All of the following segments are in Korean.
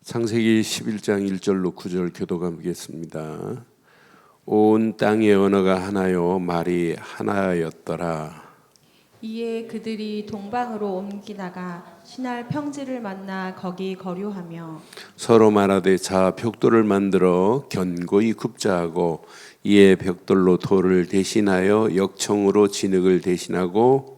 창세기 11장 1절로 9절 교도가 보겠습니다. 온 땅의 언어가 하나요 말이 하나였더라. 이에 그들이 동방으로 옮기다가 신할 평지를 만나 거기 거류하며 서로 말하되 자 벽돌을 만들어 견고히 굽자 하고 이에 벽돌로 돌을 대신하여 역청으로 진흙을 대신하고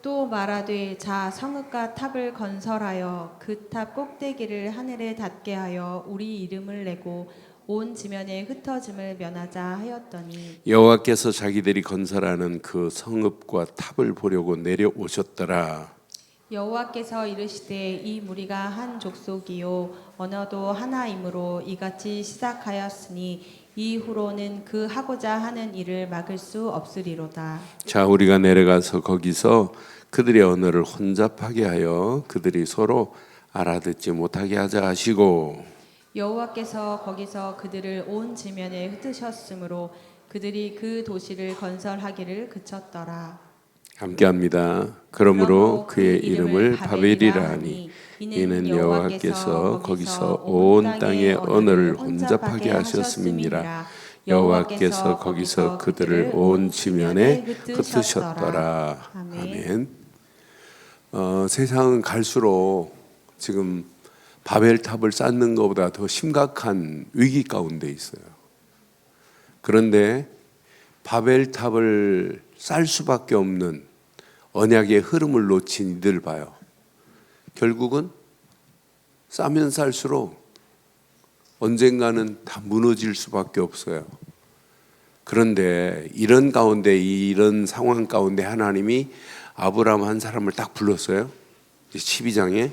또 말하되 자 성읍과 탑을 건설하여 그 탑 꼭대기를 하늘에 닿게 하여 우리 이름을 내고 온 지면에 흩어짐을 면하자 하였더니 여호와께서 자기들이 건설하는 그 성읍과 탑을 보려고 내려오셨더라. 여호와께서 이르시되 이 무리가 한 족속이요 언어도 하나이므로 이같이 시작하였으니 이후로는 그 하고자 하는 일을 막을 수 없으리로다. 자 우리가 내려가서 거기서 그들의 언어를 혼잡하게 하여 그들이 서로 알아듣지 못하게 하자 하시고 여호와께서 거기서 그들을 온 지면에 흩으셨으므로 그들이 그 도시를 건설하기를 그쳤더라. 함께합니다. 그러므로 그의 이름을 바벨이라 하니 이는 여호와께서 거기서 온 땅의 언어를 혼잡하게 하셨음이니라. 여호와께서 거기서 그들을 온 지면에 흩으셨더라. 아멘. 세상은 갈수록 지금 바벨탑을 쌓는 것보다 더 심각한 위기 가운데 있어요. 그런데 바벨탑을 쌓을 수밖에 없는 언약의 흐름을 놓친 이들 봐요. 결국은 쌓으면 쌓을수록 언젠가는 다 무너질 수밖에 없어요. 그런데 이런 가운데 이런 상황 가운데 하나님이 아브라함 한 사람을 딱 불렀어요. 12장에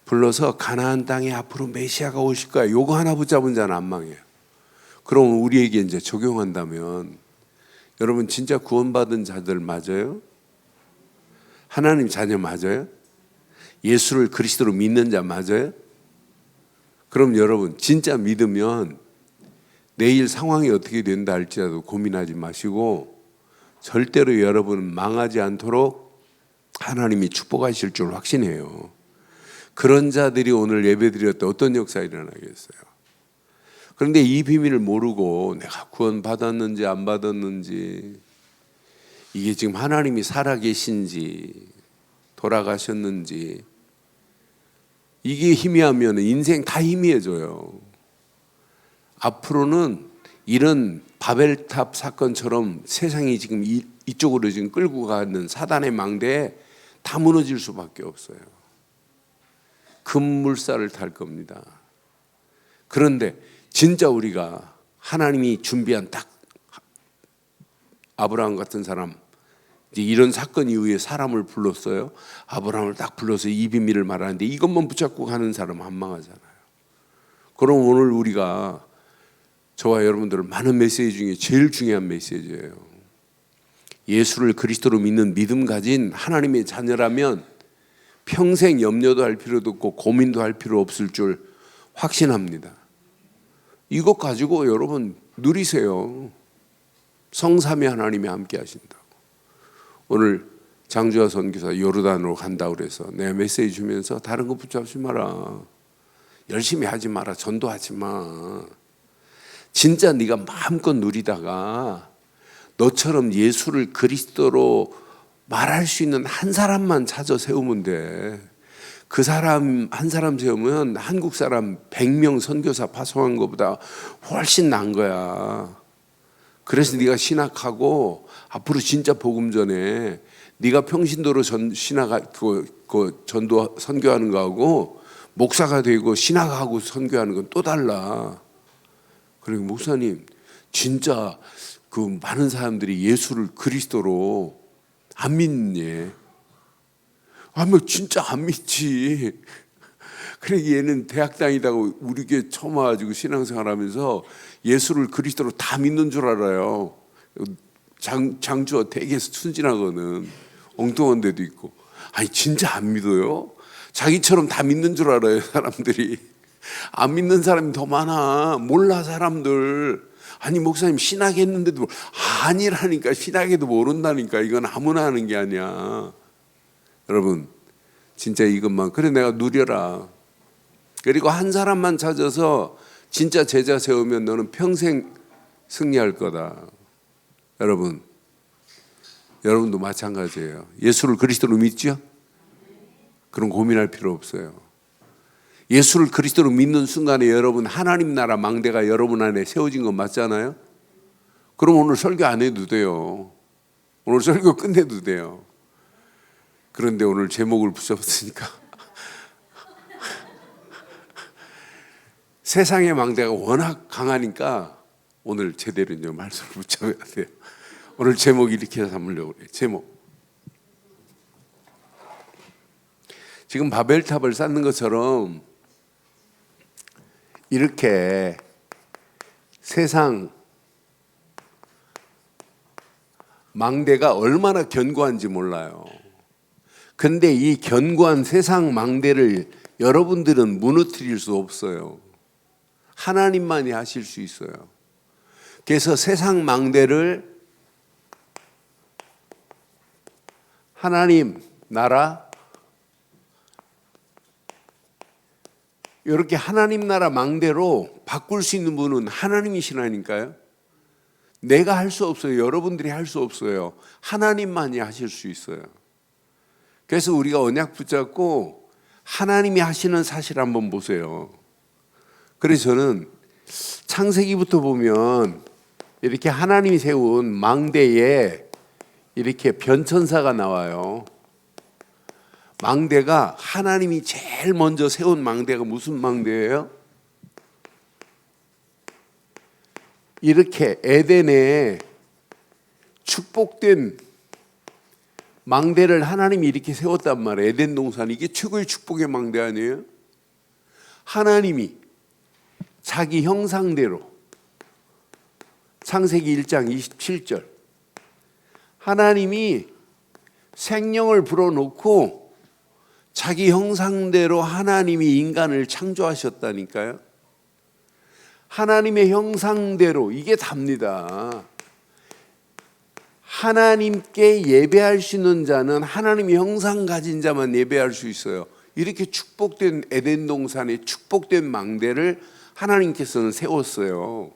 불러서 가나안 땅에 앞으로 메시아가 오실 거야. 요거 하나 붙잡은 자는 안 망해요. 그럼 우리에게 이제 적용한다면 여러분 진짜 구원받은 자들 맞아요? 하나님 자녀 맞아요? 예수를 그리스도로 믿는 자 맞아요? 그럼 여러분 진짜 믿으면 내일 상황이 어떻게 된다 할지라도 고민하지 마시고 절대로 여러분은 망하지 않도록 하나님이 축복하실 줄 확신해요. 그런 자들이 오늘 예배드릴 때 어떤 역사가 일어나겠어요? 그런데 이 비밀을 모르고 내가 구원 받았는지 안 받았는지 이게 지금 하나님이 살아계신지 돌아가셨는지 이게 희미하면 인생 다 희미해져요. 앞으로는 이런 바벨탑 사건처럼 세상이 지금 이쪽으로 지금 끌고 가는 사단의 망대에 다 무너질 수밖에 없어요. 급물살을 탈 겁니다. 그런데 진짜 우리가 하나님이 준비한 딱 아브라함 같은 사람 이제 이런 사건 이후에 사람을 불렀어요. 아브라함을 딱 불러서 이 비밀을 말하는데 이것만 붙잡고 가는 사람은 안 망하잖아요. 그럼 오늘 우리가 저와 여러분들 많은 메시지 중에 제일 중요한 메시지예요. 예수를 그리스도로 믿는 믿음 가진 하나님의 자녀라면 평생 염려도 할 필요도 없고 고민도 할 필요 없을 줄 확신합니다. 이것 가지고 여러분 누리세요. 성삼위 하나님이 함께 하신다고. 오늘 장주하 선교사 요르단으로 간다고 그래서 내가 메시지 주면서 다른 거 붙잡지 마라. 열심히 하지 마라. 전도하지 마. 진짜 네가 마음껏 누리다가 너처럼 예수를 그리스도로 말할 수 있는 한 사람만 찾아 세우면 돼. 그 사람 한 사람 세우면 한국 사람 100명 선교사 파송한 것보다 훨씬 나은 거야. 그래서 네가 신학하고 앞으로 진짜 복음 전에 네가 평신도로 전도 선교하는 거하고 목사가 되고 신학하고 선교하는 건 또 달라. 그리고 목사님 진짜 그 많은 사람들이 예수를 그리스도로 안 믿니? 뭐 진짜 안 믿지. 그래 얘는 대학 다니다가 우리 교회 처음 와가지고 신앙생활하면서 예수를 그리스도로 다 믿는 줄 알아요. 장주가 되게 순진하거든. 엉뚱한 데도 있고. 아니 진짜 안 믿어요? 자기처럼 다 믿는 줄 알아요 사람들이. 안 믿는 사람이 더 많아. 몰라 사람들. 아니 목사님 신학했는데도 아니라니까. 신학에도 모른다니까. 이건 아무나 하는 게 아니야. 여러분 진짜 이것만 그래 내가 누려라. 그리고 한 사람만 찾아서 진짜 제자 세우면 너는 평생 승리할 거다. 여러분도 마찬가지예요. 예수를 그리스도로 믿죠? 그럼 고민할 필요 없어요. 예수를 그리스도로 믿는 순간에 여러분 하나님 나라 망대가 여러분 안에 세워진 건 맞잖아요? 그럼 오늘 설교 안 해도 돼요. 오늘 설교 끝내도 돼요. 그런데 오늘 제목을 붙였으니까 세상의 망대가 워낙 강하니까 오늘 제대로 이제 말씀을 붙여야 돼요. 오늘 제목 이렇게 삼으려고 그래요. 제목. 지금 바벨탑을 쌓는 것처럼 이렇게 세상 망대가 얼마나 견고한지 몰라요. 근데 이 견고한 세상 망대를 여러분들은 무너뜨릴 수 없어요. 하나님만이 하실 수 있어요. 그래서 세상 망대를 하나님 나라, 이렇게 하나님 나라 망대로 바꿀 수 있는 분은 하나님이시라니까요. 내가 할 수 없어요. 여러분들이 할 수 없어요. 하나님만이 하실 수 있어요. 그래서 우리가 언약 붙잡고 하나님이 하시는 사실 한번 보세요. 그래서 저는 창세기부터 보면 이렇게 하나님이 세운 망대에 이렇게 변천사가 나와요. 망대가 하나님이 제일 먼저 세운 망대가 무슨 망대예요? 이렇게 에덴에 축복된 망대를 하나님이 이렇게 세웠단 말이에요. 에덴 동산, 이게 최고의 축복의 망대 아니에요? 하나님이 자기 형상대로, 창세기 1장 27절, 하나님이 생명을 불어넣고 자기 형상대로 하나님이 인간을 창조하셨다니까요. 하나님의 형상대로, 이게 답니다. 하나님께 예배할 수 있는 자는 하나님의 형상 가진 자만 예배할 수 있어요. 이렇게 축복된 에덴 동산에 축복된 망대를 하나님께서는 세웠어요.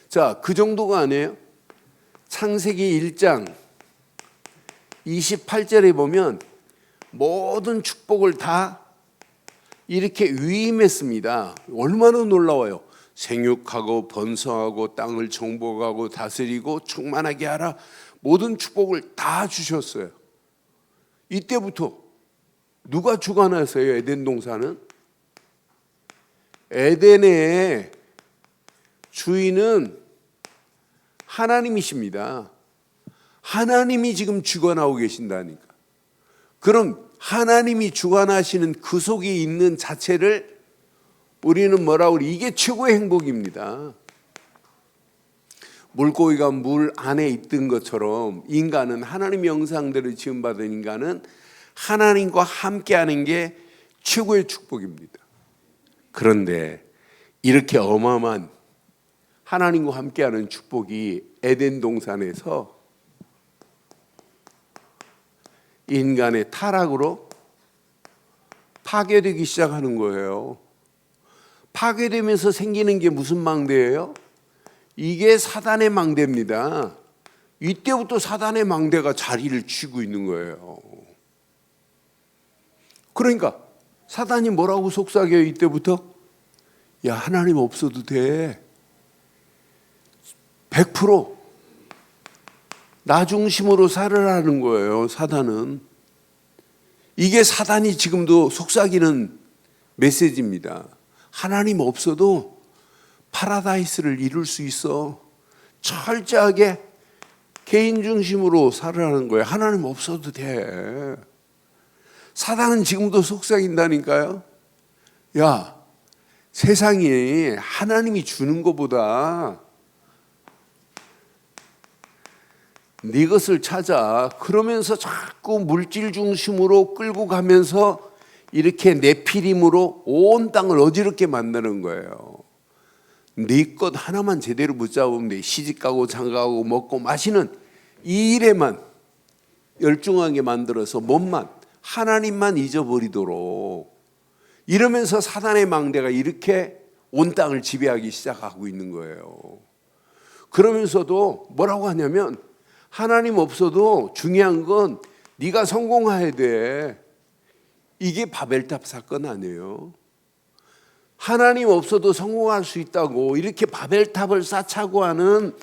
자, 그 정도가 아니에요. 창세기 1장 28절에 보면 모든 축복을 다 이렇게 위임했습니다. 얼마나 놀라워요. 생육하고 번성하고 땅을 정복하고 다스리고 충만하게 하라. 모든 축복을 다 주셨어요. 이때부터 누가 주관하세요? 에덴 동산은? 에덴의 주인은 하나님이십니다. 하나님이 지금 주관하고 계신다니까. 그럼 하나님이 주관하시는 그 속에 있는 자체를 우리는 뭐라고 그래? 이게 최고의 행복입니다. 물고기가 물 안에 있던 것처럼 인간은 하나님의 형상대로 지음받은 인간은 하나님과 함께하는 게 최고의 축복입니다. 그런데 이렇게 어마어마한 하나님과 함께하는 축복이 에덴 동산에서 인간의 타락으로 파괴되기 시작하는 거예요. 파괴되면서 생기는 게 무슨 망대예요? 이게 사단의 망대입니다. 이때부터 사단의 망대가 자리를 쥐고 있는 거예요. 그러니까 사단이 뭐라고 속삭여요? 이때부터? 야, 하나님 없어도 돼. 100% 나 중심으로 살으라는 거예요. 사단은. 이게 사단이 지금도 속삭이는 메시지입니다. 하나님 없어도 파라다이스를 이룰 수 있어. 철저하게 개인 중심으로 살으라는 거예요. 하나님 없어도 돼. 사단은 지금도 속삭인다니까요. 야, 세상에 하나님이 주는 것보다 네 것을 찾아. 그러면서 자꾸 물질 중심으로 끌고 가면서 이렇게 네피림으로 온 땅을 어지럽게 만드는 거예요. 네 것 하나만 제대로 붙잡으면 돼. 시집가고 장가가고 먹고 마시는 이 일에만 열중하게 만들어서 몸만, 하나님만 잊어버리도록 이러면서 사단의 망대가 이렇게 온 땅을 지배하기 시작하고 있는 거예요. 그러면서도 뭐라고 하냐면 하나님 없어도 중요한 건 네가 성공해야 돼. 이게 바벨탑 사건 아니에요. 하나님 없어도 성공할 수 있다고 이렇게 바벨탑을 쌓자고 하는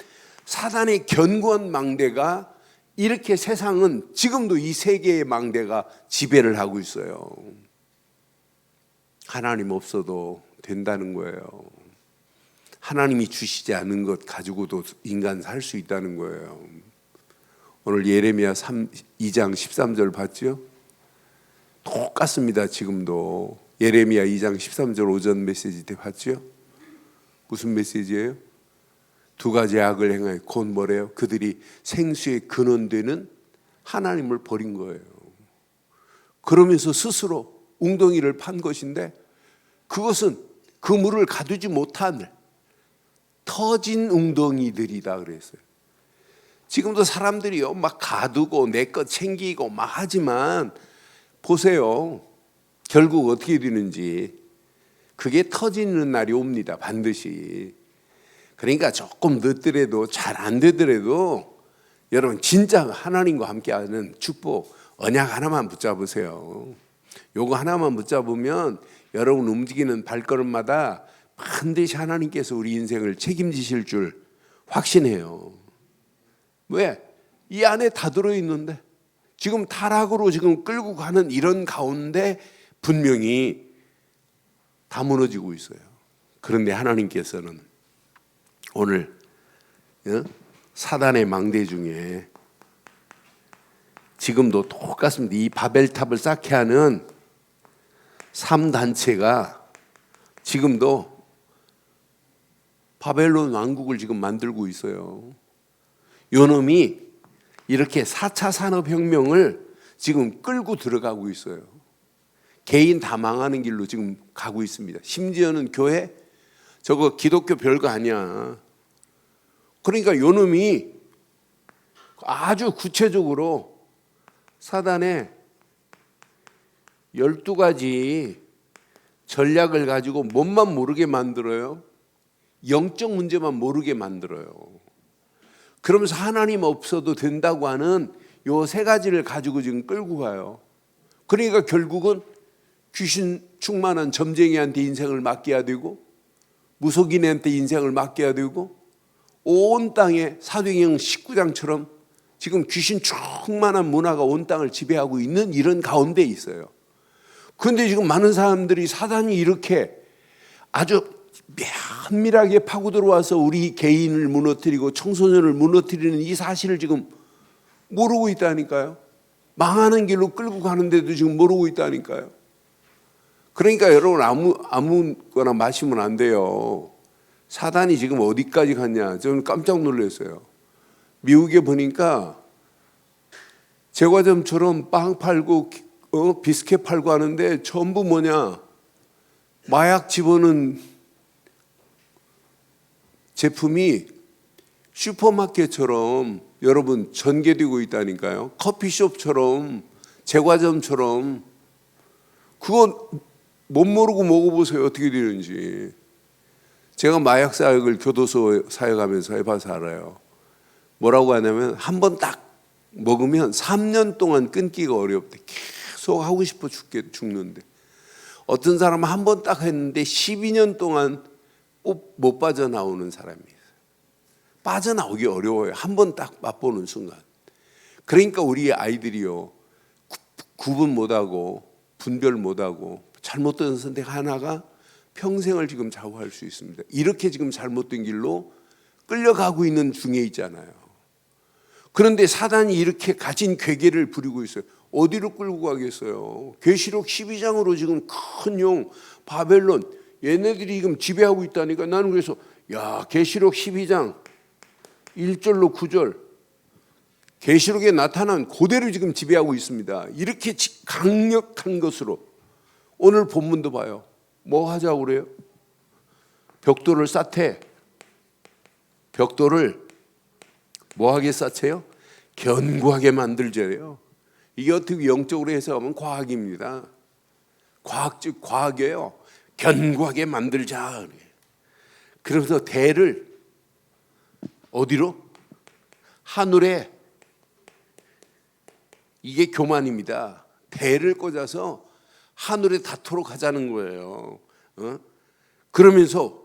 사단의 견고한 망대가 이렇게 세상은 지금도 이 세계의 망대가 지배를 하고 있어요. 하나님 없어도 된다는 거예요. 하나님이 주시지 않은 것 가지고도 인간 살 수 있다는 거예요. 오늘 예레미야 2장 13절 봤죠? 똑같습니다. 지금도 예레미야 2장 13절 오전 메시지 때 봤죠? 무슨 메시지예요? 두 가지 악을 행하여 곧 뭐래요? 그들이 생수의 근원되는 하나님을 버린 거예요. 그러면서 스스로 웅덩이를 판 것인데 그것은 그 물을 가두지 못한 터진 웅덩이들이다 그랬어요. 지금도 사람들이요 막 가두고 내 것 챙기고 막 하지만 보세요. 결국 어떻게 되는지 그게 터지는 날이 옵니다. 반드시. 그러니까 조금 늦더라도 잘 안 되더라도 여러분 진짜 하나님과 함께하는 축복 언약 하나만 붙잡으세요. 요거 하나만 붙잡으면 여러분 움직이는 발걸음마다 반드시 하나님께서 우리 인생을 책임지실 줄 확신해요. 왜? 이 안에 다 들어있는데 지금 타락으로 지금 끌고 가는 이런 가운데 분명히 다 무너지고 있어요. 그런데 하나님께서는 오늘 사단의 망대 중에 지금도 똑같습니다. 이 바벨탑을 쌓게 하는 3단체가 지금도 바벨론 왕국을 지금 만들고 있어요. 요놈이 이렇게 4차 산업혁명을 지금 끌고 들어가고 있어요. 개인 다 망하는 길로 지금 가고 있습니다. 심지어는 교회 저거 기독교 별거 아니야. 그러니까 요놈이 아주 구체적으로 사단의 12가지 전략을 가지고 뭔만 모르게 만들어요. 영적 문제만 모르게 만들어요. 그러면서 하나님 없어도 된다고 하는 요 3가지를 가지고 지금 끌고 가요. 그러니까 결국은 귀신 충만한 점쟁이한테 인생을 맡겨야 되고 무속인한테 인생을 맡겨야 되고 온 땅에 사도행전 19장처럼 지금 귀신 충만한 문화가 온 땅을 지배하고 있는 이런 가운데 있어요. 그런데 지금 많은 사람들이 사단이 이렇게 아주 면밀하게 파고 들어와서 우리 개인을 무너뜨리고 청소년을 무너뜨리는 이 사실을 지금 모르고 있다니까요. 망하는 길로 끌고 가는데도 지금 모르고 있다니까요. 그러니까 여러분 아무거나 마시면 안 돼요. 사단이 지금 어디까지 갔냐. 저는 깜짝 놀랐어요. 미국에 보니까 제과점처럼 빵 팔고 비스켓 팔고 하는데 전부 뭐냐. 마약 집어넣은 제품이 슈퍼마켓처럼 여러분 전개되고 있다니까요. 커피숍처럼 제과점처럼 그거 못 모르고 먹어보세요. 어떻게 되는지. 제가 마약 사역을 교도소 사역하면서 해봐서 알아요. 뭐라고 하냐면 한 번 딱 먹으면 3년 동안 끊기가 어렵대. 계속 하고 싶어 죽는데. 어떤 사람은 한 번 딱 했는데 12년 동안 못 빠져나오는 사람이 있어요. 빠져나오기 어려워요. 한 번 딱 맛보는 순간. 그러니까 우리 아이들이요. 구분 못하고 분별 못하고 잘못된 선택 하나가 평생을 지금 좌우할 수 있습니다. 이렇게 지금 잘못된 길로 끌려가고 있는 중에 있잖아요. 그런데 사단이 이렇게 가진 괴계를 부리고 있어요. 어디로 끌고 가겠어요? 계시록 12장으로 지금 큰 용 바벨론 얘네들이 지금 지배하고 있다니까. 나는 그래서 계시록 12장 1절로 9절 계시록에 나타난 그대로 지금 지배하고 있습니다. 이렇게 강력한 것으로 오늘 본문도 봐요. 뭐 하자고 그래요? 벽돌을 쌓되 벽돌을 뭐하게 쌓세요? 견고하게 만들자래요. 이게 어떻게 영적으로 해석하면 과학입니다. 과학이에요. 견고하게 만들자. 그러면서 대를 어디로? 하늘에. 이게 교만입니다. 대를 꽂아서 하늘에 닿도록 하자는 거예요. 그러면서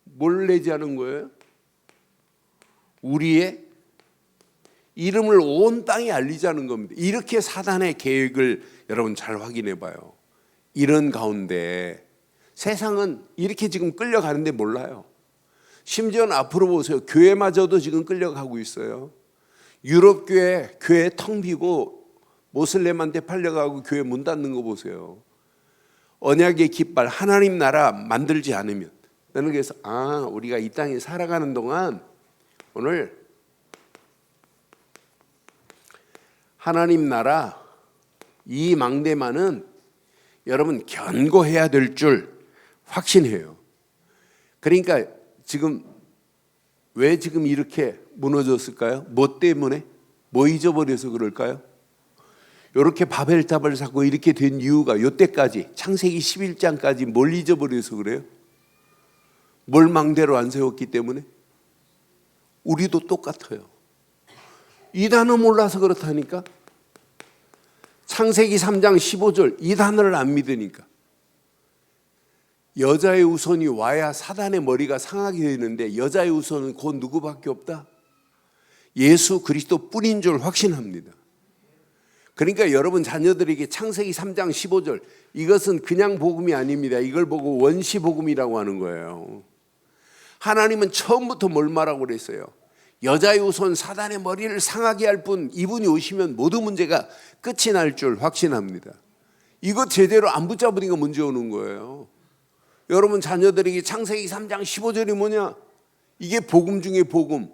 뭘 내자는 거예요? 우리의 이름을 온 땅에 알리자는 겁니다. 이렇게 사단의 계획을 여러분 잘 확인해 봐요. 이런 가운데 세상은 이렇게 지금 끌려가는데 몰라요. 심지어는 앞으로 보세요. 교회마저도 지금 끌려가고 있어요. 유럽 교회 텅 비고 모슬렘한테 팔려가고 교회 문 닫는 거 보세요. 언약의 깃발 하나님 나라 만들지 않으면, 나는 그래서 우리가 이 땅에 살아가는 동안 오늘 하나님 나라 이 망대만은 여러분 견고해야 될 줄 확신해요. 그러니까 지금 왜 지금 이렇게 무너졌을까요? 뭐 때문에? 뭐 잊어버려서 그럴까요? 이렇게 바벨탑을 쌓고 이렇게 된 이유가 이때까지 창세기 11장까지 뭘 잊어버려서 그래요? 뭘 망대로 안 세웠기 때문에? 우리도 똑같아요. 이 단어 몰라서 그렇다니까. 창세기 3장 15절 이 단어를 안 믿으니까. 여자의 후손이 와야 사단의 머리가 상하게 되는데 여자의 후손은 곧 누구밖에 없다? 예수 그리스도 뿐인 줄 확신합니다. 그러니까 여러분 자녀들에게 창세기 3장 15절 이것은 그냥 복음이 아닙니다. 이걸 보고 원시 복음이라고 하는 거예요. 하나님은 처음부터 뭘 말하고 그랬어요? 여자의 후손 사단의 머리를 상하게 할 뿐, 이분이 오시면 모든 문제가 끝이 날 줄 확신합니다. 이거 제대로 안 붙잡으니까 문제 오는 거예요. 여러분 자녀들에게 창세기 3장 15절이 뭐냐? 이게 복음 중에 복음,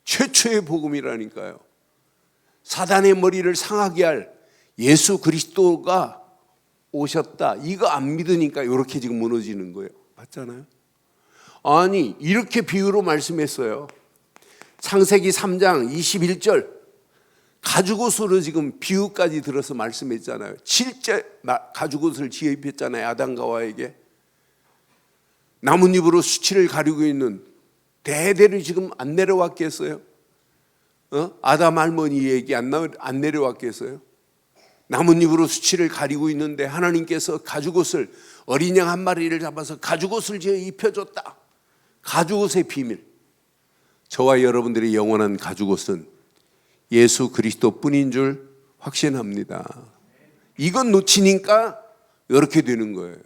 최초의 복음이라니까요. 사단의 머리를 상하게 할 예수 그리스도가 오셨다. 이거 안 믿으니까 이렇게 지금 무너지는 거예요. 맞잖아요? 아니 이렇게 비유로 말씀했어요. 창세기 3장 21절 가죽옷으로 지금 비유까지 들어서 말씀했잖아요. 실제 가죽옷을 지어 입혔잖아요. 아담과 하와에게. 나뭇잎으로 수치를 가리고 있는 대대로 지금 안 내려왔겠어요? 아담 할머니에게 안 내려왔겠어요? 나뭇잎으로 수치를 가리고 있는데 하나님께서 가죽옷을 어린 양 한 마리를 잡아서 가죽옷을 지어 입혀줬다. 가죽옷의 비밀. 저와 여러분들의 영원한 가죽옷은 예수 그리스도 뿐인 줄 확신합니다. 이건 놓치니까 이렇게 되는 거예요.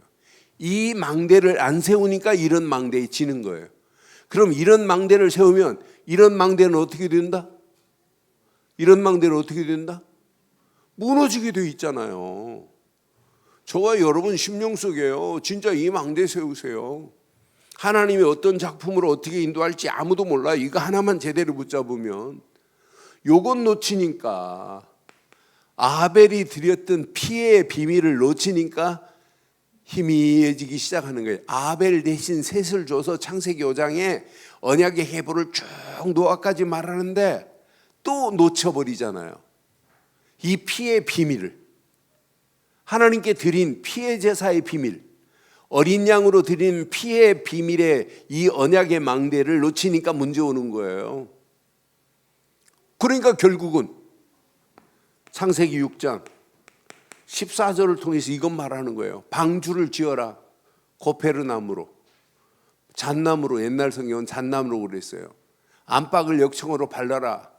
이 망대를 안 세우니까 이런 망대에 지는 거예요. 그럼 이런 망대를 세우면 이런 망대는 어떻게 된다? 이런 망대는 어떻게 된다? 무너지게 돼 있잖아요. 저와 여러분 심령 속에요. 진짜 이 망대 세우세요. 하나님이 어떤 작품으로 어떻게 인도할지 아무도 몰라요. 이거 하나만 제대로 붙잡으면. 요건 놓치니까, 아벨이 드렸던 피해의 비밀을 놓치니까 희미해지기 시작하는 거예요. 아벨 대신 셋을 줘서 창세기 5장에 언약의 해보를 쭉 노아까지 말하는데 또 놓쳐버리잖아요. 이 피해의 비밀을, 하나님께 드린 피해 제사의 비밀, 어린 양으로 드린 피해 비밀의 이 언약의 망대를 놓치니까 문제 오는 거예요. 그러니까 결국은 창세기 6장 14절을 통해서 이것 말하는 거예요. 방주를 지어라. 고페르나무로, 잣나무로, 옛날 성경은 잣나무로 그랬어요. 안팎을 역청으로 발라라.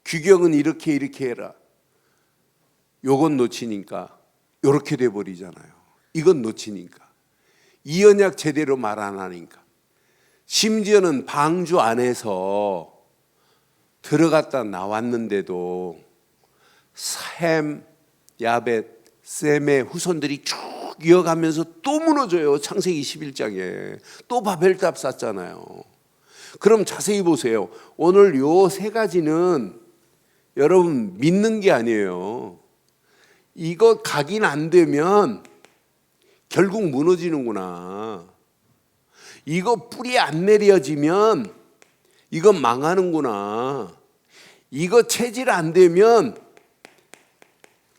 규경은 이렇게 해라. 요건 놓치니까 이렇게 돼버리잖아요. 이건 놓치니까. 이 언약 제대로 말 안 하니까. 심지어는 방주 안에서 들어갔다 나왔는데도 셈, 야벳, 셈의 후손들이 쭉 이어가면서 또 무너져요. 창세기 11장에 또 바벨탑 쌓잖아요. 그럼 자세히 보세요. 오늘 요 세 가지는 여러분 믿는 게 아니에요. 이거 각인 안 되면 결국 무너지는구나. 이거 뿌리 안 내려지면 이거 망하는구나. 이거 체질 안 되면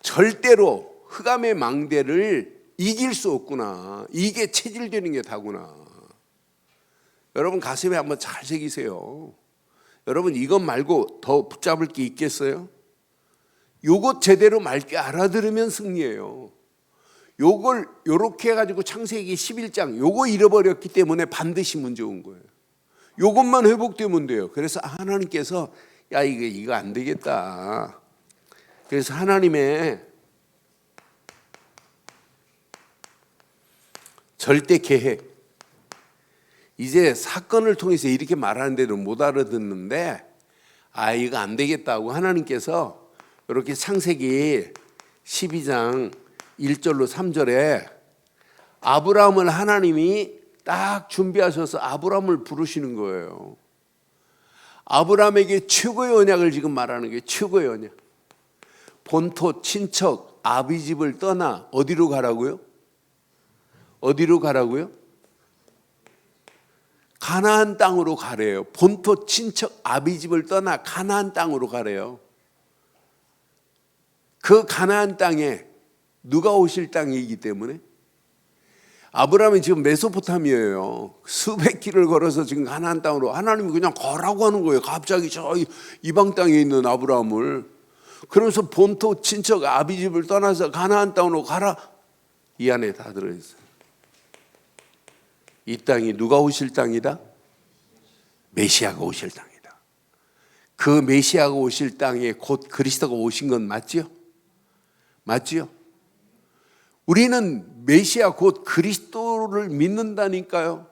절대로 흑암의 망대를 이길 수 없구나. 이게 체질되는 게 다구나. 여러분 가슴에 한번 잘 새기세요. 여러분 이것 말고 더 붙잡을 게 있겠어요? 요것 제대로 맑게 알아들으면 승리예요. 요걸 요렇게 해가지고 창세기 11장 요거 잃어버렸기 때문에 반드시 문제 온 거예요. 요것만 회복되면 돼요. 그래서 하나님께서 야 이거 안 되겠다. 그래서 하나님의 절대 계획, 이제 사건을 통해서 이렇게 말하는데도 못 알아듣는데 이거 안 되겠다고 하나님께서 이렇게 창세기 12장 1절로 3절에 아브라함을 하나님이 딱 준비하셔서 아브라함을 부르시는 거예요. 아브라함에게 최고의 언약을 지금 말하는 게 최고의 언약. 본토, 친척, 아비 집을 떠나 어디로 가라고요? 어디로 가라고요? 가나안 땅으로 가래요. 본토, 친척, 아비 집을 떠나 가나안 땅으로 가래요. 그 가나안 땅에 누가 오실 땅이기 때문에 아브라함이 지금 메소포타미아예요. 수백 길을 걸어서 지금 가나안 땅으로 하나님이 그냥 가라고 하는 거예요. 갑자기 저 이방 땅에 있는 아브라함을. 그러면서 본토, 친척, 아비 집을 떠나서 가나안 땅으로 가라. 이 안에 다 들어있어요. 이 땅이 누가 오실 땅이다? 메시아가 오실 땅이다. 그 메시아가 오실 땅에 곧 그리스도가 오신 건 맞지요? 맞지요? 우리는 메시아 곧 그리스도를 믿는다니까요.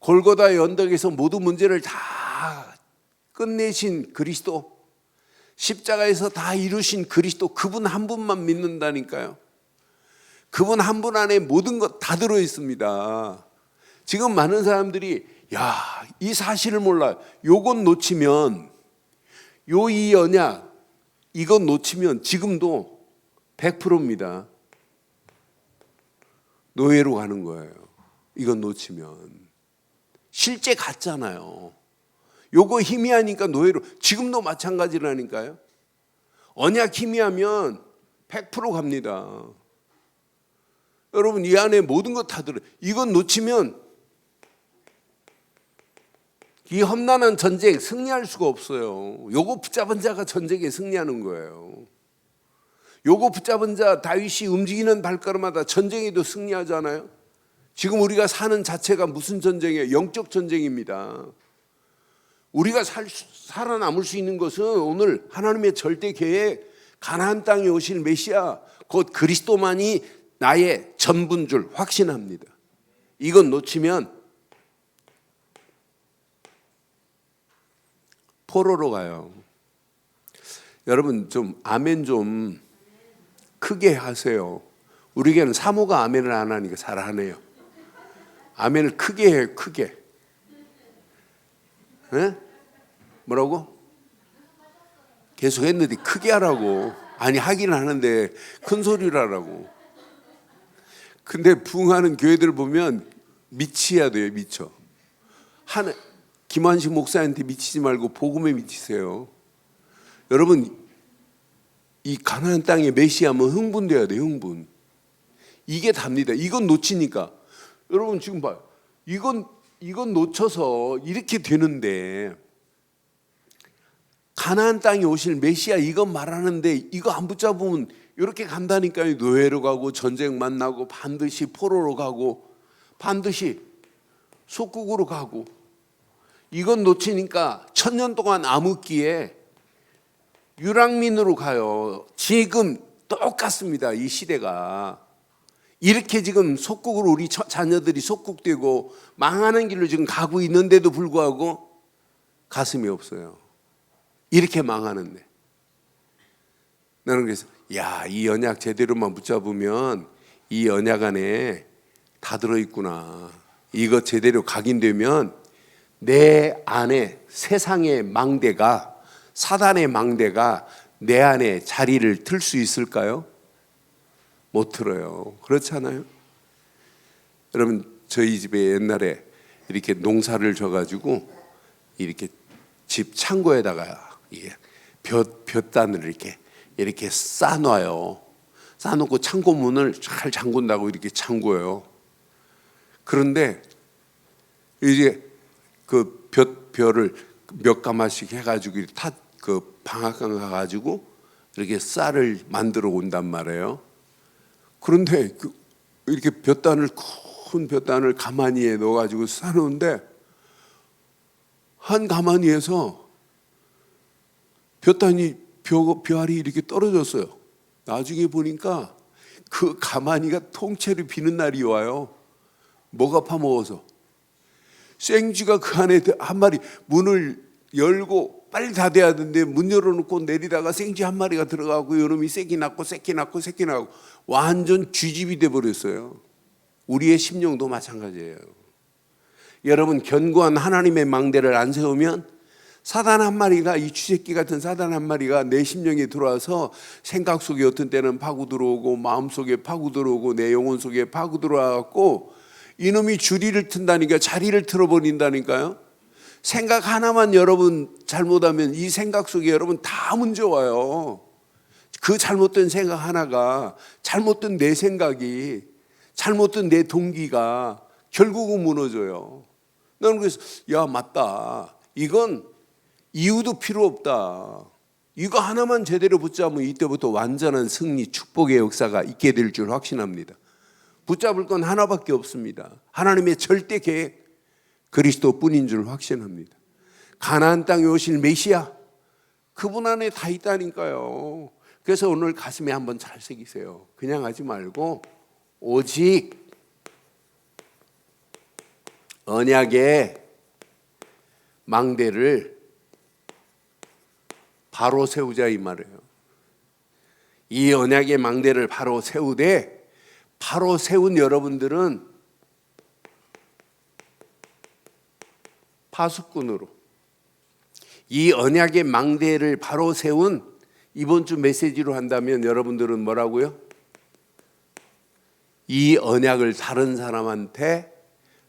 골고다의 언덕에서 모든 문제를 다 끝내신 그리스도, 십자가에서 다 이루신 그리스도, 그분 한 분만 믿는다니까요. 그분 한 분 안에 모든 것 다 들어있습니다. 지금 많은 사람들이 이 사실을 몰라요. 요건 놓치면, 이 언약 이건 놓치면 지금도 100%입니다. 노예로 가는 거예요. 이건 놓치면. 실제 갔잖아요. 요거 희미하니까 노예로, 지금도 마찬가지라니까요. 언약 희미하면 100% 갑니다. 여러분 이 안에 모든 것 다 들어요. 이건 놓치면 이 험난한 전쟁 승리할 수가 없어요. 요거 붙잡은 자가 전쟁에 승리하는 거예요. 요거 붙잡은 자 다윗이 움직이는 발걸음마다 전쟁에도 승리하잖아요. 지금 우리가 사는 자체가 무슨 전쟁이에요? 영적 전쟁입니다. 우리가 살아남을 수 있는 것은 오늘 하나님의 절대 계획, 가나안 땅에 오실 메시아 곧 그리스도만이 나의 전부인 줄 확신합니다. 이건 놓치면 포로로 가요. 여러분 좀 아멘 좀 크게 하세요. 우리 교회는 사모가 아멘을 안 하니까 잘하네요. 아멘을 크게 해요. 크게. 네? 뭐라고? 계속 했는데 크게 하라고. 아니 하기는 하는데 큰 소리로 하라고. 근데 부흥하는 교회들 보면 미치야 돼요. 미쳐. 김한식 목사한테 미치지 말고 복음에 미치세요. 여러분 이 가나안 땅에 메시아면 흥분돼야 돼요. 흥분. 이게 답니다. 이건 놓치니까. 여러분 지금 봐요. 이건 놓쳐서 이렇게 되는데 가나안 땅에 오실 메시아 이건 말하는데 이거 안 붙잡으면 이렇게 간다니까요. 노예로 가고 전쟁 만나고 반드시 포로로 가고 반드시 속국으로 가고 이건 놓치니까 1000년 동안 암흑기에 유랑민으로 가요. 지금 똑같습니다. 이 시대가. 이렇게 지금 속국으로 우리 자녀들이 속국되고 망하는 길로 지금 가고 있는데도 불구하고 가슴이 없어요. 이렇게 망하는데. 나는 그래서 이 언약 제대로만 붙잡으면 이 언약 안에 다 들어있구나. 이거 제대로 각인되면 내 안에 세상의 망대가 사단의 망대가 내 안에 자리를 틀 수 있을까요? 못 틀어요. 그렇잖아요. 여러분 저희 집에 옛날에 이렇게 농사를 져가지고 이렇게 집 창고에다가 볕단을 이렇게 쌓아놔요. 쌓아놓고 창고 문을 잘 잠근다고 이렇게 잠궈요. 그런데 이제 그 별을 몇 가마씩 해가지고 그 방앗간 가가지고 이렇게 쌀을 만들어 온단 말이에요. 그런데 이렇게 큰 볕단을 가마니에 넣어가지고 싸놓은데 한 가마니에서 벼알이 이렇게 떨어졌어요. 나중에 보니까 그 가마니가 통째로 비는 날이 와요. 뭐가 파먹어서. 생쥐가 그 안에 한 마리, 문을 열고 빨리 닫아야 되는데 문 열어놓고 내리다가 생쥐 한 마리가 들어가고 요놈이 새끼 낳고 완전 쥐집이 돼버렸어요. 우리의 심령도 마찬가지예요. 여러분, 견고한 하나님의 망대를 안 세우면 사단 한 마리가, 이 쥐새끼 같은 사단 한 마리가 내 심령에 들어와서 생각 속에 어떤 때는 파고 들어오고 마음 속에 파고 들어오고 내 영혼 속에 파고 들어와갖고 이놈이 주리를 튼다니까, 자리를 틀어버린다니까요. 생각 하나만 여러분 잘못하면 이 생각 속에 여러분 다 문제 와요. 그 잘못된 생각 하나가, 잘못된 내 생각이, 잘못된 내 동기가 결국은 무너져요. 나는 그래서 야, 맞다. 이건 이유도 필요 없다. 이거 하나만 제대로 붙잡으면 이때부터 완전한 승리, 축복의 역사가 있게 될 줄 확신합니다. 붙잡을 건 하나밖에 없습니다. 하나님의 절대 계획, 그리스도뿐인 줄 확신합니다. 가나안 땅에 오실 메시아, 그분 안에 다 있다니까요. 그래서 오늘 가슴에 한번 잘 새기세요. 그냥 하지 말고 오직 언약의 망대를 바로 세우자, 이 말이에요. 이 언약의 망대를 바로 세우되, 바로 세운 여러분들은 파수꾼으로, 이 언약의 망대를 바로 세운 이번 주 메시지로 한다면 여러분들은 뭐라고요? 이 언약을 다른 사람한테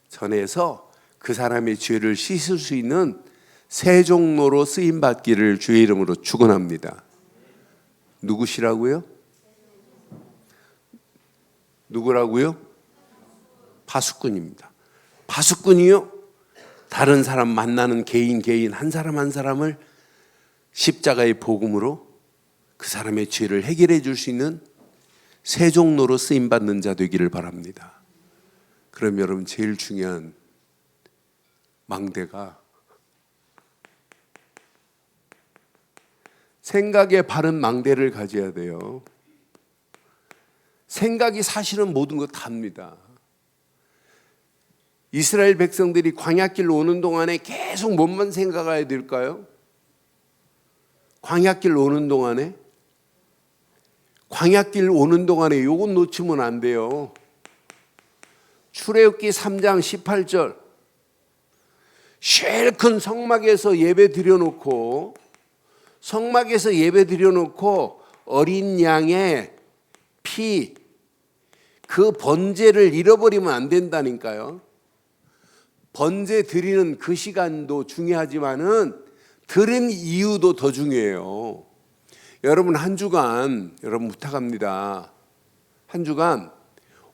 전해서 그 사람의 죄를 씻을 수 있는 세종로로 쓰임받기를 주의 이름으로 축원합니다. 누구시라고요? 누구라고요? 파수꾼입니다. 파수꾼이요? 다른 사람 만나는 개인 한 사람 한 사람을 십자가의 복음으로 그 사람의 죄를 해결해 줄 수 있는 세종로로 쓰임받는 자 되기를 바랍니다. 그럼 여러분, 제일 중요한 망대가 생각에 바른 망대를 가져야 돼요. 생각이 사실은 모든 것 답니다. 이스라엘 백성들이 광야길 오는 동안에 계속 뭔만 생각해야 될까요? 광야길 오는 동안에 요건 놓치면 안 돼요. 출애굽기 3장 18절, 제일 큰 성막에서 예배 드려놓고 어린 양의 피, 그 번제를 잃어버리면 안 된다니까요. 번제 드리는 그 시간도 중요하지만은 드린 이유도 더 중요해요. 여러분, 한 주간 여러분 부탁합니다. 한 주간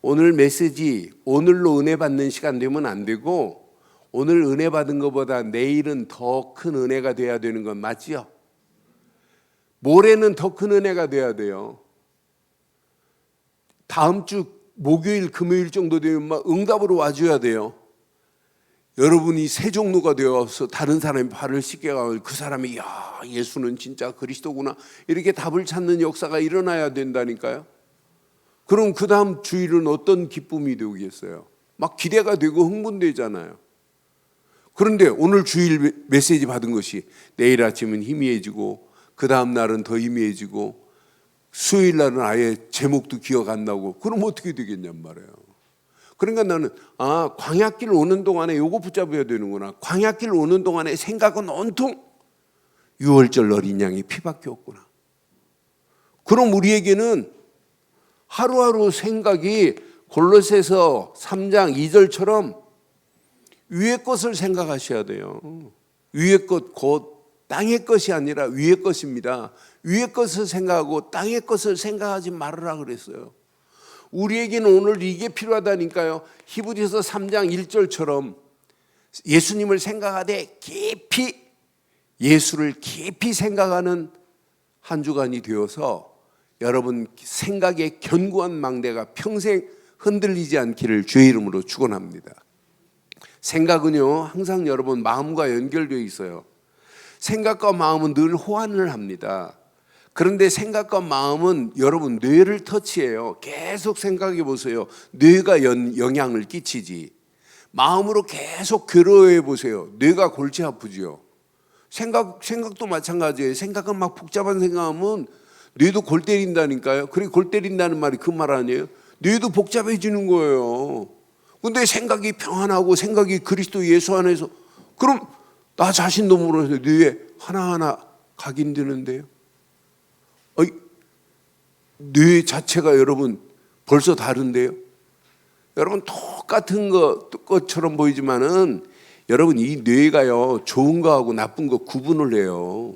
오늘 메시지, 오늘로 은혜 받는 시간 되면 안 되고, 오늘 은혜 받은 것보다 내일은 더 큰 은혜가 돼야 되는 건 맞지요? 모레는 더 큰 은혜가 돼야 돼요. 다음 주 목요일, 금요일 정도 되면 막 응답으로 와줘야 돼요. 여러분이 세종로가 되어서 다른 사람의 발을 씻겨가고 그 사람이 야, 예수는 진짜 그리스도구나, 이렇게 답을 찾는 역사가 일어나야 된다니까요. 그럼 그 다음 주일은 어떤 기쁨이 되겠어요? 막 기대가 되고 흥분되잖아요. 그런데 오늘 주일 메시지 받은 것이 내일 아침은 희미해지고, 그 다음 날은 더 희미해지고, 수요일 날은 아예 제목도 기억 안 나고, 그럼 어떻게 되겠냔 말이에요. 그러니까 나는 광야길 오는 동안에 요거 붙잡아야 되는구나. 광야길 오는 동안에 생각은 온통 6월절 어린 양의 피밖에 없구나. 그럼 우리에게는 하루하루 생각이 골로새서 3장 2절처럼 위의 것을 생각하셔야 돼요. 위의 것, 곧 땅의 것이 아니라 위의 것입니다. 위의 것을 생각하고 땅의 것을 생각하지 말으라 그랬어요. 우리에게는 오늘 이게 필요하다니까요. 히브리서 3장 1절처럼 예수님을 생각하되 깊이, 예수를 깊이 생각하는 한 주간이 되어서 여러분 생각의 견고한 망대가 평생 흔들리지 않기를 주의 이름으로 축원합니다. 생각은요 항상 여러분 마음과 연결되어 있어요. 생각과 마음은 늘 호환을 합니다. 그런데 생각과 마음은 여러분 뇌를 터치해요. 계속 생각해 보세요. 뇌가 영향을 끼치지. 마음으로 계속 괴로워해 보세요. 뇌가 골치 아프지요. 생각도 마찬가지예요. 생각은 막 복잡한 생각하면 뇌도 골 때린다니까요. 그래 골 때린다는 말이 그 말 아니에요? 뇌도 복잡해지는 거예요. 근데 생각이 평안하고 생각이 그리스도 예수 안에서, 그럼 나 자신도 모르면서 뇌에 하나하나 각인 되는데요. 뇌 자체가 여러분 벌써 다른데요. 여러분 똑같은 것처럼 보이지만은 여러분 이 뇌가요 좋은 거하고 나쁜 거 구분을 해요.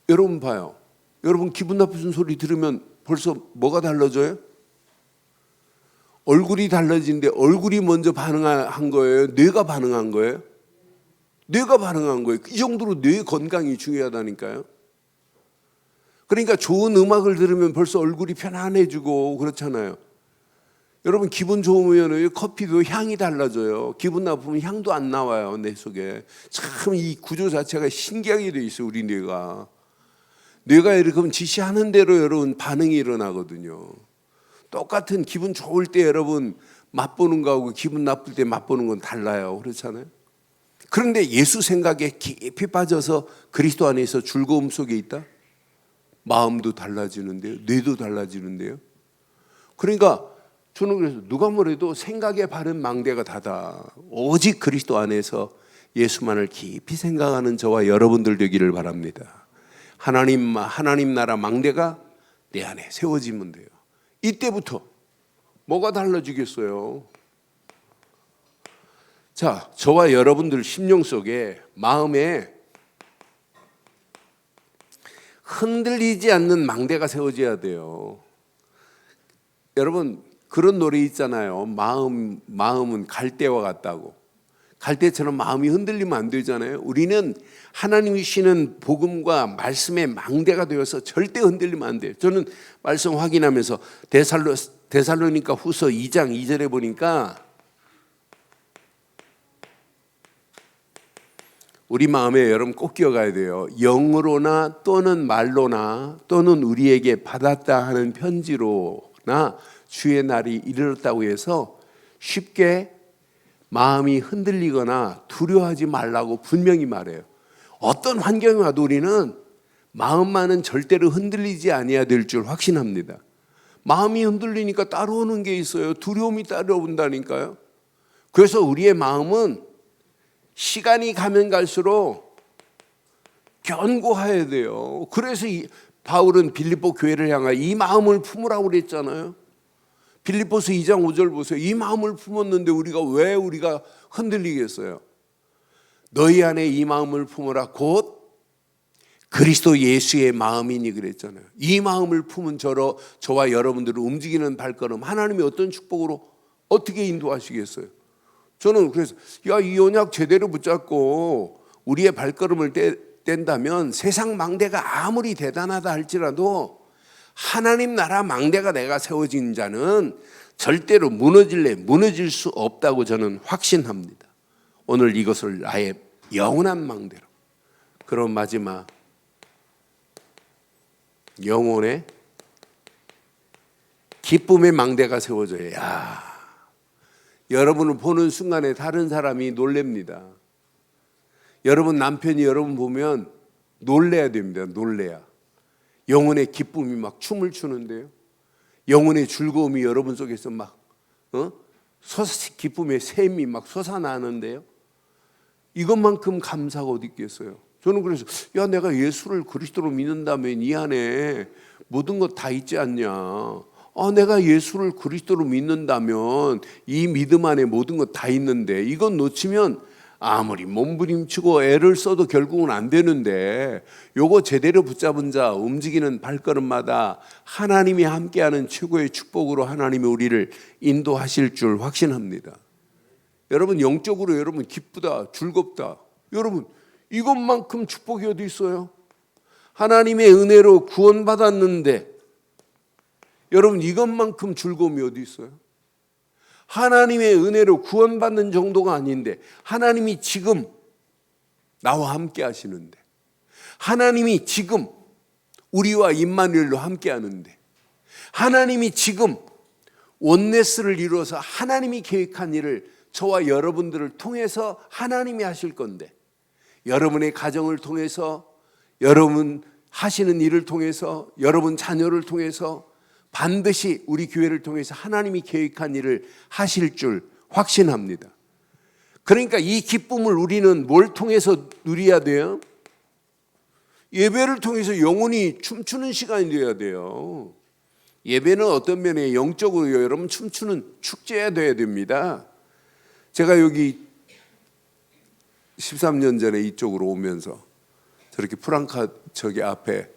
여러분 봐요. 여러분 기분 나쁜 소리 들으면 벌써 뭐가 달라져요? 얼굴이 달라지는데 얼굴이 먼저 반응한 거예요? 뇌가 반응한 거예요? 뇌가 반응한 거예요. 이 정도로 뇌 건강이 중요하다니까요. 그러니까 좋은 음악을 들으면 벌써 얼굴이 편안해지고 그렇잖아요. 여러분 기분 좋으면 커피도 향이 달라져요. 기분 나쁘면 향도 안 나와요. 내 속에. 참 이 구조 자체가 신기하게 돼 있어요. 우리 뇌가. 뇌가 이렇게 하면 지시하는 대로 여러분 반응이 일어나거든요. 똑같은 기분 좋을 때 여러분 맛보는 거하고 기분 나쁠 때 맛보는 건 달라요. 그렇잖아요. 그런데 예수 생각에 깊이 빠져서 그리스도 안에서 즐거움 속에 있다? 마음도 달라지는데요. 뇌도 달라지는데요. 그러니까 저는 그래서 누가 뭐래도 생각에 바른 망대가 다다. 오직 그리스도 안에서 예수만을 깊이 생각하는 저와 여러분들 되기를 바랍니다. 하나님 나라 망대가 내 안에 세워지면 돼요. 이때부터 뭐가 달라지겠어요? 자, 저와 여러분들 심령 속에 마음에 흔들리지 않는 망대가 세워져야 돼요. 여러분 그런 노래 있잖아요. 마음은 갈대와 같다고. 갈대처럼 마음이 흔들리면 안 되잖아요. 우리는 하나님이 주시는 복음과 말씀의 망대가 되어서 절대 흔들리면 안 돼요. 저는 말씀 확인하면서 데살로니가 후서 2장 2절에 보니까 우리 마음에 여러분 꼭 기억해야 돼요. 영으로나 또는 말로나 또는 우리에게 받았다 하는 편지로나 주의 날이 이르렀다고 해서 쉽게 마음이 흔들리거나 두려워하지 말라고 분명히 말해요. 어떤 환경이 와도 우리는 마음만은 절대로 흔들리지 아니해야 될 줄 확신합니다. 마음이 흔들리니까 따라오는 게 있어요. 두려움이 따라온다니까요. 그래서 우리의 마음은 시간이 가면 갈수록 견고해야 돼요. 그래서 바울은 빌립보 교회를 향하여 이 마음을 품으라고 그랬잖아요. 빌립보서 2장 5절 보세요. 이 마음을 품었는데 왜 우리가 흔들리겠어요? 너희 안에 이 마음을 품어라. 곧 그리스도 예수의 마음이니 그랬잖아요. 이 마음을 품은 저와 여러분들을 움직이는 발걸음 하나님이 어떤 축복으로 어떻게 인도하시겠어요? 저는 그래서 이 언약 제대로 붙잡고 우리의 발걸음을 뗀다면 세상 망대가 아무리 대단하다 할지라도 하나님 나라 망대가 내가 세워진 자는 절대로 무너질 수 없다고 저는 확신합니다. 오늘 이것을 나의 영원한 망대로. 그럼 마지막 영혼의 기쁨의 망대가 세워져요. 여러분을 보는 순간에 다른 사람이 놀랍니다. 여러분 남편이 여러분 보면 놀래야 됩니다. 놀래야. 영혼의 기쁨이 막 춤을 추는데요. 영혼의 즐거움이 여러분 속에서 막 기쁨의 샘이 막 솟아나는데요. 이것만큼 감사가 어디 있겠어요? 저는 그래서 내가 예수를 그리스도로 믿는다면 이 안에 모든 것 다 있지 않냐. 내가 예수를 그리스도로 믿는다면 이 믿음 안에 모든 것 다 있는데 이건 놓치면 아무리 몸부림치고 애를 써도 결국은 안 되는데 요거 제대로 붙잡은 자 움직이는 발걸음마다 하나님이 함께하는 최고의 축복으로 하나님이 우리를 인도하실 줄 확신합니다. 여러분 영적으로 여러분 기쁘다 즐겁다. 여러분 이것만큼 축복이 어디 있어요? 하나님의 은혜로 구원받았는데 여러분 이것만큼 즐거움이 어디 있어요? 하나님의 은혜로 구원받는 정도가 아닌데 하나님이 지금 나와 함께 하시는데 하나님이 지금 우리와 임마누엘로 함께 하는데 하나님이 지금 원네스를 이루어서 하나님이 계획한 일을 저와 여러분들을 통해서 하나님이 하실 건데 여러분의 가정을 통해서 여러분 하시는 일을 통해서 여러분 자녀를 통해서 반드시 우리 교회를 통해서 하나님이 계획한 일을 하실 줄 확신합니다. 그러니까 이 기쁨을 우리는 뭘 통해서 누려야 돼요? 예배를 통해서 영혼이 춤추는 시간이 되어야 돼요. 예배는 어떤 면에 영적으로 여러분 춤추는 축제가 되어야 됩니다. 제가 여기 13년 전에 이쪽으로 오면서 저렇게 프랑카 저기 앞에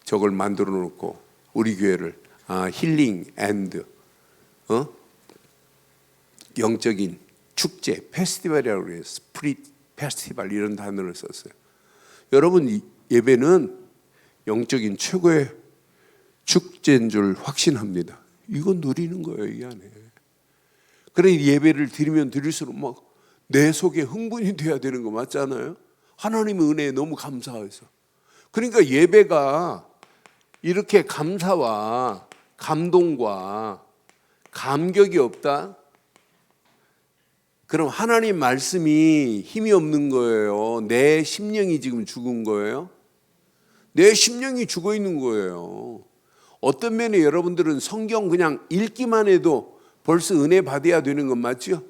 저걸 만들어 놓고 우리 교회를 힐링 앤드 영적인 축제 페스티벌이라고 그래요. 스프릿 페스티벌 이런 단어를 썼어요. 여러분 예배는 영적인 최고의 축제인 줄 확신합니다. 이건 누리는 거예요 이 안에. 그래 예배를 드리면 드릴수록 막 내 속에 흥분이 돼야 되는 거 맞잖아요. 하나님의 은혜에 너무 감사해서. 그러니까 예배가 이렇게 감사와 감동과 감격이 없다? 그럼 하나님 말씀이 힘이 없는 거예요. 내 심령이 지금 죽은 거예요. 내 심령이 죽어 있는 거예요. 어떤 면에 여러분들은 성경 그냥 읽기만 해도 벌써 은혜 받아야 되는 건 맞죠?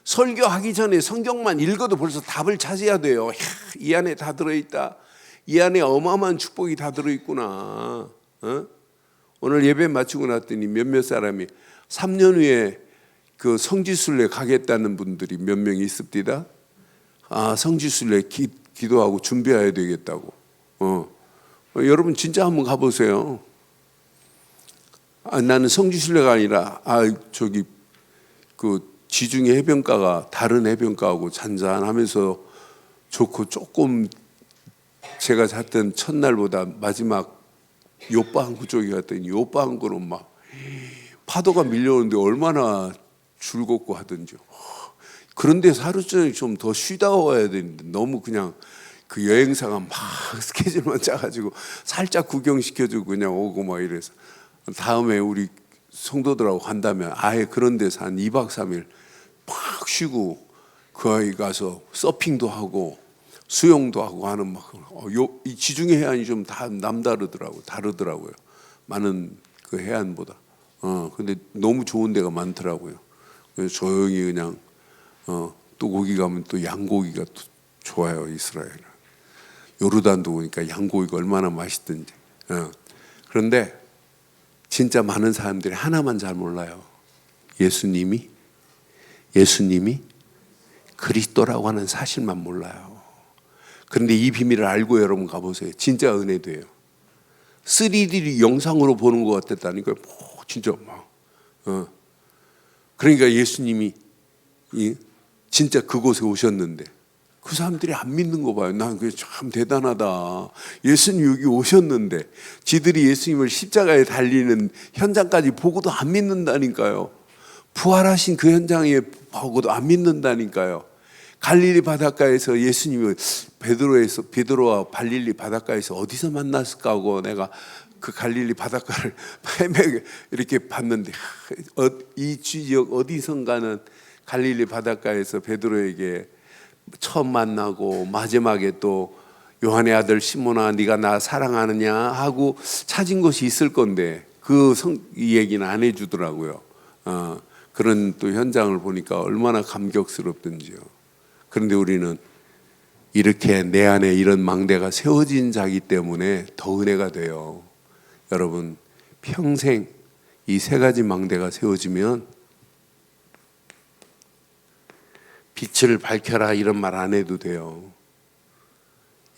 설교하기 전에 성경만 읽어도 벌써 답을 찾아야 돼요. 이 안에 다 들어있다. 이 안에 어마어마한 축복이 다 들어있구나. 오늘 예배 마치고 났더니 몇몇 사람이 3년 후에 그 성지순례 가겠다는 분들이 몇 명 있습니다. 성지순례 기도하고 준비해야 되겠다고. 여러분 진짜 한번 가보세요. 나는 성지순례가 아니라 저기 그 지중해 해변가가 다른 해변가하고 잔잔하면서 좋고 조금 제가 잤던 첫날보다 마지막 요바항구 쪽에 갔더니 요바항구는 막 파도가 밀려오는데 얼마나 즐겁고 하던지요. 그런 데서 하루 종일 좀 더 쉬다 와야 되는데 너무 그냥 그 여행사가 막 스케줄만 짜가지고 살짝 구경시켜주고 그냥 오고 막 이래서 다음에 우리 성도들하고 간다면 아예 그런 데서 한 2박 3일 팍 쉬고 그 아이 가서 서핑도 하고 수영도 하고 하는 이 지중해 해안이 좀 다 다르더라고요. 많은 그 해안보다. 근데 너무 좋은 데가 많더라고요. 그래서 조용히 그냥 또 거기 가면 또 양고기가 또 좋아요 이스라엘. 요르단도 오니까 양고기가 얼마나 맛있든지. 그런데 진짜 많은 사람들이 하나만 잘 몰라요. 예수님이 그리스도라고 하는 사실만 몰라요. 그런데 이 비밀을 알고 여러분 가보세요. 진짜 은혜돼요. 3D 영상으로 보는 것 같았다니까요. 진짜 막. 그러니까 예수님이 진짜 그곳에 오셨는데 그 사람들이 안 믿는 거 봐요. 난 그게 참 대단하다. 예수님 여기 오셨는데 지들이 예수님을 십자가에 달리는 현장까지 보고도 안 믿는다니까요. 부활하신 그 현장에 보고도 안 믿는다니까요. 갈릴리 바닷가에서 예수님을 베드로와 갈릴리 바닷가에서 어디서 만났을까 하고 내가 그 갈릴리 바닷가를 헤매게 이렇게 봤는데 이 지역 어디선가는 갈릴리 바닷가에서 베드로에게 처음 만나고 마지막에 또 요한의 아들 시몬아 네가 나 사랑하느냐 하고 찾은 곳이 있을 건데 이 얘기는 안 해주더라고요. 그런 또 현장을 보니까 얼마나 감격스럽든지요. 그런데 우리는 이렇게 내 안에 이런 망대가 세워진 자기 때문에 더 은혜가 돼요. 여러분 평생 이 세 가지 망대가 세워지면 빛을 밝혀라 이런 말 안 해도 돼요.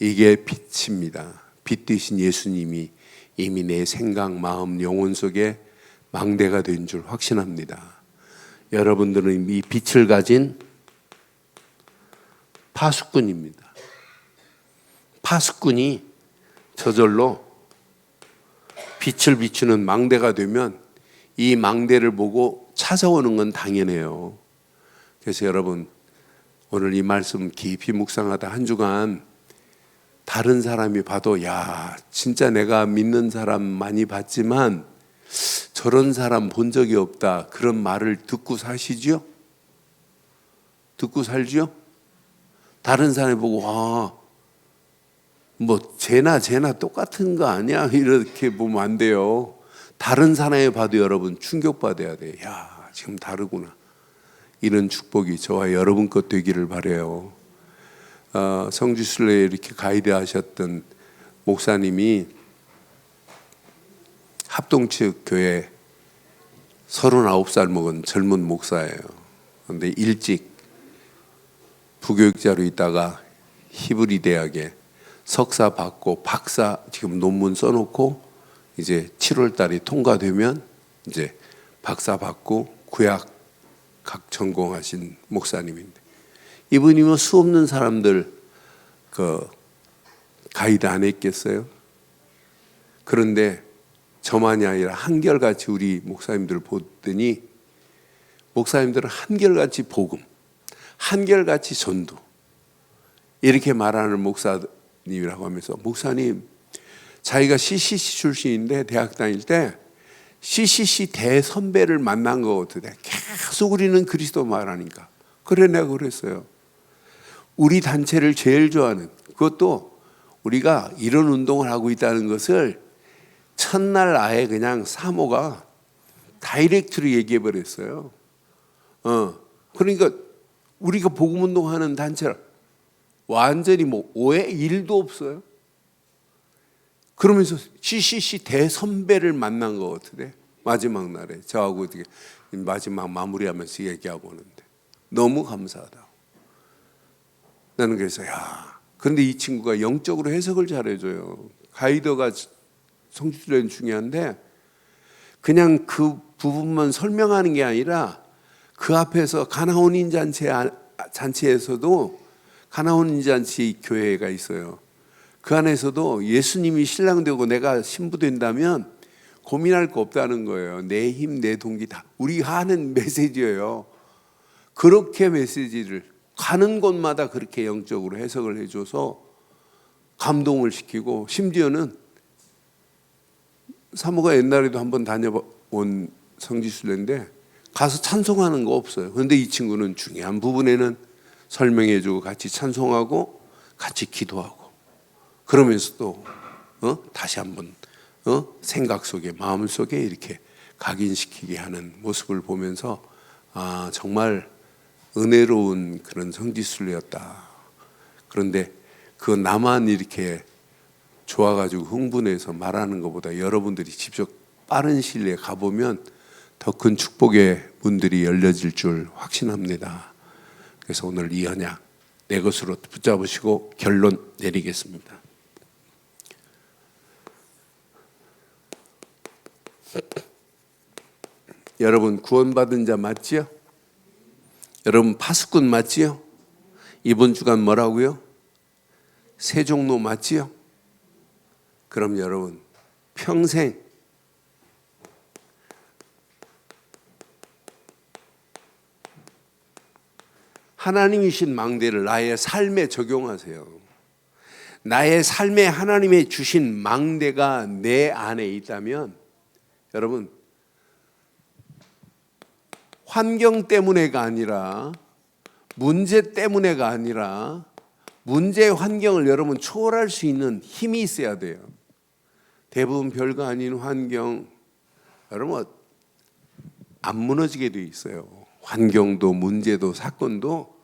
이게 빛입니다. 빛 되신 예수님이 이미 내 생각, 마음, 영혼 속에 망대가 된 줄 확신합니다. 여러분들은 이 빛을 가진 파수꾼입니다. 파수꾼이 저절로 빛을 비추는 망대가 되면 이 망대를 보고 찾아오는 건 당연해요. 그래서 여러분, 오늘 이 말씀 깊이 묵상하다 한 주간 다른 사람이 봐도 야, 진짜 내가 믿는 사람 많이 봤지만 저런 사람 본 적이 없다, 그런 말을 듣고 사시죠? 듣고 살죠? 다른 사람이 보고 뭐 쟤나 똑같은 거 아니야? 이렇게 보면 안 돼요. 다른 사람이 봐도 여러분 충격받아야 돼요. 야, 지금 다르구나. 이런 축복이 저와 여러분 것 되기를 바라요. 성지순례에 이렇게 가이드 하셨던 목사님이 합동측 교회 39살 먹은 젊은 목사예요. 그런데 일찍 부교육자로 있다가 히브리 대학에 석사 받고 박사 지금 논문 써놓고 이제 7월 달에 통과되면 이제 박사 받고 구약 각 전공하신 목사님인데, 이분이 뭐 수없는 사람들 그 가이드 안 했겠어요? 그런데 저만이 아니라 한결같이 우리 목사님들 보더니 목사님들은 한결같이 복음, 한결같이 전도 이렇게 말하는 목사님이라고 하면서, 목사님 자기가 CCC 출신인데 대학 다닐 때 CCC 대선배를 만난 거 같은데 계속 우리는 그리스도 말하니까 그래 내가 그랬어요. 우리 단체를 제일 좋아하는, 그것도 우리가 이런 운동을 하고 있다는 것을 첫날 아예 그냥 사모가 다이렉트로 얘기해 버렸어요. 그러니까 우리가 복음 운동하는 단체라 완전히 뭐 오해 1도 없어요. 그러면서 CCC 대선배를 만난 것 같은데 마지막 날에 저하고 어떻게 마지막 마무리하면서 얘기하고 오는데 너무 감사하다. 나는 그래서 그런데 이 친구가 영적으로 해석을 잘해줘요. 가이더가 성지순례는 중요한데 그냥 그 부분만 설명하는 게 아니라 그 앞에서 가나온인 잔치에서도 가나온인 잔치 교회가 있어요. 그 안에서도 예수님이 신랑 되고 내가 신부 된다면 고민할 거 없다는 거예요. 내 힘, 내 동기 다 우리가 하는 메시지예요. 그렇게 메시지를 가는 곳마다 그렇게 영적으로 해석을 해줘서 감동을 시키고, 심지어는 사모가 옛날에도 한번 다녀온 성지순례인데 가서 찬송하는 거 없어요. 그런데 이 친구는 중요한 부분에는 설명해주고 같이 찬송하고 같이 기도하고 그러면서도 다시 한번 생각 속에 마음 속에 이렇게 각인시키게 하는 모습을 보면서 정말 은혜로운 그런 성지순례였다. 그런데 그 나만 이렇게 좋아가지고 흥분해서 말하는 것보다 여러분들이 직접 빠른 시일 내에 가보면 더 큰 축복의 문들이 열려질 줄 확신합니다. 그래서 오늘 이 언약 내 것으로 붙잡으시고 결론 내리겠습니다. 여러분 구원받은 자 맞지요? 여러분 파수꾼 맞지요? 이번 주간 뭐라고요? 세종로 맞지요? 그럼 여러분 평생 하나님이신 망대를 나의 삶에 적용하세요. 나의 삶에 하나님이 주신 망대가 내 안에 있다면 여러분 환경 때문에가 아니라 문제 때문에가 아니라 문제의 환경을 여러분 초월할 수 있는 힘이 있어야 돼요. 대부분 별거 아닌 환경 여러분 안 무너지게 돼 있어요. 환경도 문제도 사건도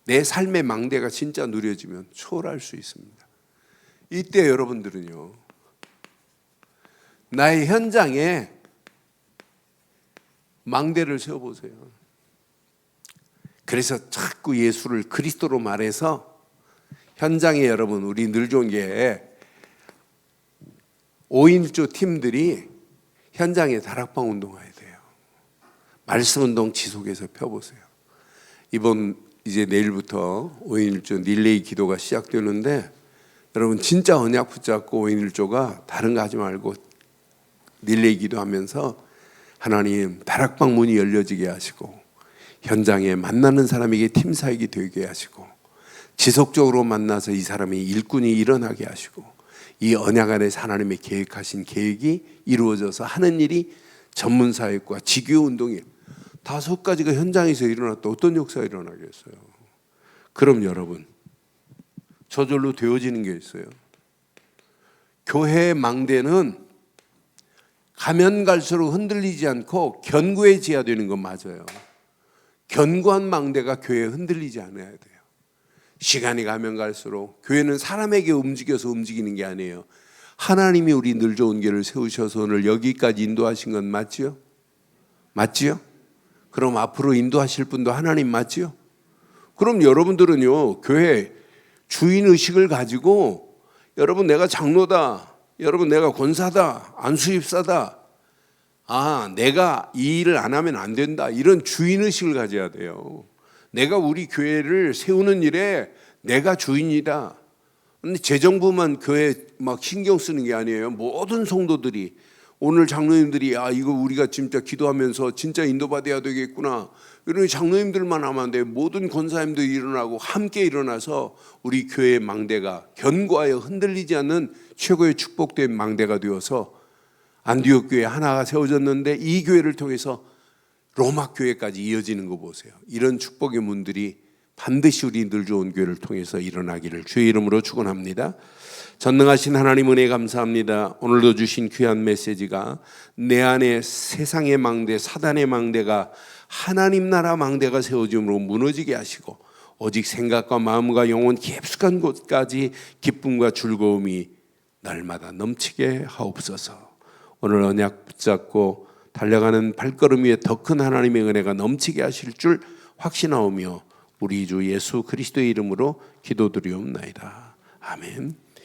내 삶의 망대가 진짜 누려지면 초월할 수 있습니다. 이때 여러분들은요 나의 현장에 망대를 세워보세요. 그래서 자꾸 예수를 그리스도로 말해서 현장에 여러분 우리 늘 좋은 게 5인조 팀들이 현장에 다락방 운동해야 돼요. 말씀 운동 지속해서 펴보세요. 이번 이제 내일부터 5인일조 릴레이 기도가 시작되는데 여러분 진짜 언약 붙잡고 5인일조가 다른 거 하지 말고 릴레이 기도하면서 하나님 다락방 문이 열려지게 하시고 현장에 만나는 사람에게 팀 사역이 되게 하시고 지속적으로 만나서 이 사람이 일꾼이 일어나게 하시고 이 언약 안에서 하나님의 계획하신 계획이 이루어져서 하는 일이 전문 사역과 지교 운동이 5가지가 현장에서 일어났다. 어떤 역사가 일어나겠어요? 그럼 여러분 저절로 되어지는 게 있어요. 교회의 망대는 가면 갈수록 흔들리지 않고 견고해져야 되는 건 맞아요. 견고한 망대가 교회에 흔들리지 않아야 돼요. 시간이 가면 갈수록 교회는 사람에게 움직여서 움직이는 게 아니에요. 하나님이 우리 늘 좋은 교회를 세우셔서 오늘 여기까지 인도하신 건 맞지요? 맞지요? 그럼 앞으로 인도하실 분도 하나님 맞지요? 그럼 여러분들은요 교회 주인의식을 가지고 여러분 내가 장로다, 여러분 내가 권사다, 안수집사다, 내가 이 일을 안 하면 안 된다, 이런 주인의식을 가져야 돼요. 내가 우리 교회를 세우는 일에 내가 주인이다. 근데 재정부만 교회 막 신경 쓰는 게 아니에요. 모든 성도들이 오늘 장로님들이 이거 우리가 진짜 기도하면서 진짜 인도받아야 되겠구나, 이런 장로님들만 하면 안 돼요. 모든 권사님들이 일어나고 함께 일어나서 우리 교회의 망대가 견고하여 흔들리지 않는 최고의 축복된 망대가 되어서 안디옥 교회 하나가 세워졌는데 이 교회를 통해서 로마 교회까지 이어지는 거 보세요. 이런 축복의 문들이 반드시 우리 늘 좋은 교회를 통해서 일어나기를 주의 이름으로 축원합니다. 전능하신 하나님 은혜 감사합니다. 오늘도 주신 귀한 메시지가 내 안에 세상의 망대, 사단의 망대가 하나님 나라 망대가 세워짐으로 무너지게 하시고 오직 생각과 마음과 영혼 깊숙한 곳까지 기쁨과 즐거움이 날마다 넘치게 하옵소서. 오늘 언약 붙잡고 달려가는 발걸음 위에 더 큰 하나님의 은혜가 넘치게 하실 줄 확신하오며 우리 주 예수 그리스도의 이름으로 기도드리옵나이다. 아멘.